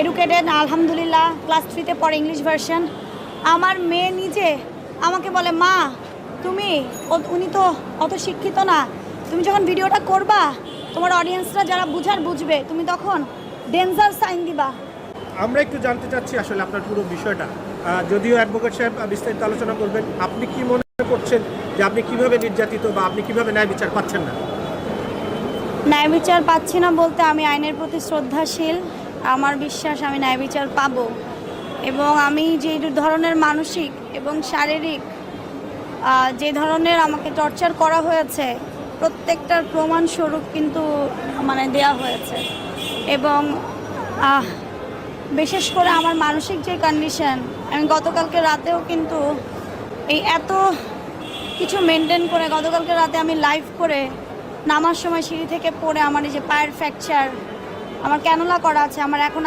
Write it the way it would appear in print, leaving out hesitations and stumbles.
Educated আলহামদুলিল্লাহ, class 3-তে পড়ে, English version. আমার মেয়ে নিজে আমাকে বলে, মা তুমি উনি তো অত শিক্ষিত না, তুমি যখন ভিডিওটা করবা তোমার অডিয়েন্সরা যারা বুঝার বুঝবে, তুমি তখন ডেঞ্জার সাইন দিবা। আমরা একটু জানতে চাচ্ছি আসলে আপনার পুরো বিষয়টা, যদিও অ্যাডভোকেট সাহেব বিস্তারিত আলোচনা করবেন, আপনি কি মনে করছেন যে আপনি কিভাবে নির্যাতিত বা আপনি কিভাবে ন্যায় বিচার পাচ্ছেন না? ন্যায় বিচার পাচ্ছি না বলতে, আমি আইনের প্রতি শ্রদ্ধাশীল, আমার বিশ্বাস আমি ন্যায় বিচার পাবো। এবং আমি যে ধরনের মানসিক এবং শারীরিক যে ধরনের আমাকে টর্চার করা হয়েছে, প্রত্যেকটার প্রমাণস্বরূপ কিন্তু মানে দেয়া হয়েছে। এবং বিশেষ করে আমার মানসিক যে কন্ডিশন, আমি গতকালকে রাতেও কিন্তু এই এত কিছু মেনটেন করে, গতকালকে রাতে আমি লাইভ করে নামার সময় সিঁড়ি থেকে পড়ে আমার এই যে পায়ের ফ্র্যাকচার, আমার ক্যানোলা করা আছে, আমার এখন